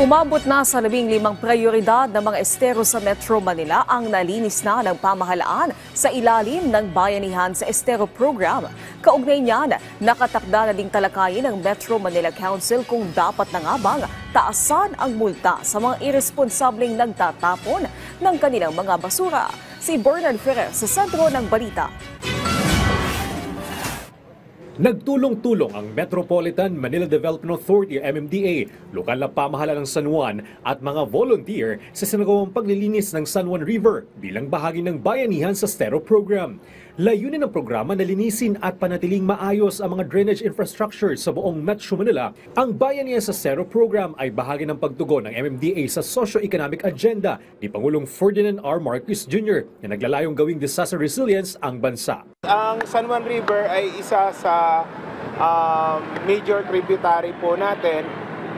Umabot na sa 15 prioridad ng mga estero sa Metro Manila ang nalinis na ng pamahalaan sa ilalim ng Bayanihan sa Estero Program. Kaugnay niyan, nakatakda na ding talakayin ng Metro Manila Council kung dapat na nga bang taasan ang multa sa mga irresponsableng nagtatapon ng kanilang mga basura. Si Bernard Ferrer sa sentro ng balita. Nagtulong-tulong ang Metropolitan Manila Development Authority o MMDA, lokal na pamahalaan ng San Juan at mga volunteer sa sinagawang paglilinis ng San Juan River bilang bahagi ng Bayanihan sa Estero Program. Layunin ng programa na linisin at panatiling maayos ang mga drainage infrastructure sa buong Metro Manila. Ang Bayanihan sa Estero Program ay bahagi ng pagtugon ng MMDA sa socio-economic agenda ni Pangulong Ferdinand R. Marcos Jr. na naglalayong gawing disaster resilience ang bansa. Ang San Juan River ay isa sa major tributary po natin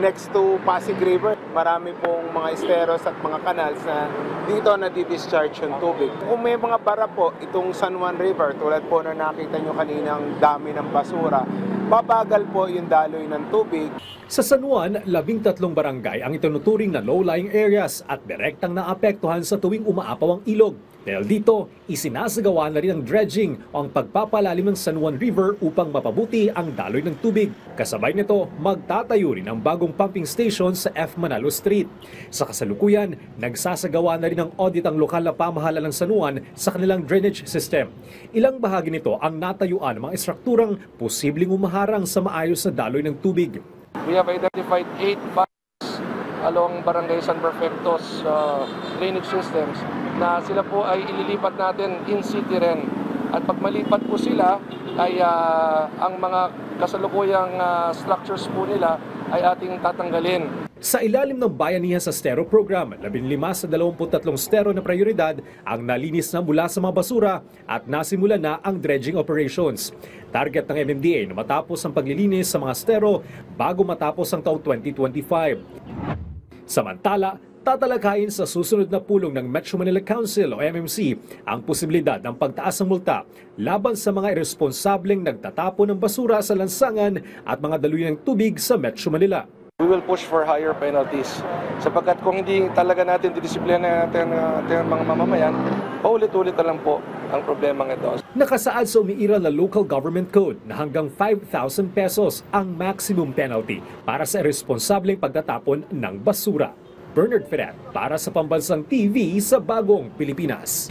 next to Pasig River. Marami pong mga esteros at mga canals na dito na-discharge yung tubig. Kung may mga bara po itong San Juan River, tulad po na nakita nyo kaninang dami ng basura, babagal po yung daloy ng tubig. Sa San Juan, 13 barangay ang itinuturing na low-lying areas at direktang naapektuhan sa tuwing umaapaw ang ilog. Dahil dito, isinasagawa na rin ang dredging o ang pagpapalalim ng San Juan River upang mapabuti ang daloy ng tubig. Kasabay nito, magtatayo rin ang bagong pumping station sa F. Manalo Street. Sa kasalukuyan, nagsasagawa na rin ng audit ang lokal na pamahalaan ng San Juan sa kanilang drainage system. Ilang bahagi nito ang natayuan ng mga estrukturang posibleng umaharang sa maayos na daloy ng tubig. We have identified 8 banks along Barangay San Perfectos drainage systems na sila po ay ililipat natin in city rin. At pag malipat po sila, ay ang mga kasalukuyang structures po nila ay ating tatanggalin. Sa ilalim ng Bayanihan sa Estero Program, 15 sa 23 estero na prioridad ang nalinis na mula sa mga basura at nasimula na ang dredging operations. Target ng MMDA na matapos ang paglilinis sa mga estero bago matapos ang taong 2025. Samantala, tatalakayin sa susunod na pulong ng Metro Manila Council o MMC ang posibilidad ng pagtaas ng multa laban sa mga irresponsableng nagtatapon ng basura sa lansangan at mga daluyan ng tubig sa Metro Manila. We will push for higher penalties sapagkat kung hindi talaga natin didisiplina natin ang mga mamamayan, paulit-ulit na lang po ang problema ito. Nakasaad sa umiiral na Local Government Code na hanggang 5,000 pesos ang maximum penalty para sa irresponsableng pagtatapon ng basura. Bernard Ferrer para sa Pambansang TV sa Bagong Pilipinas.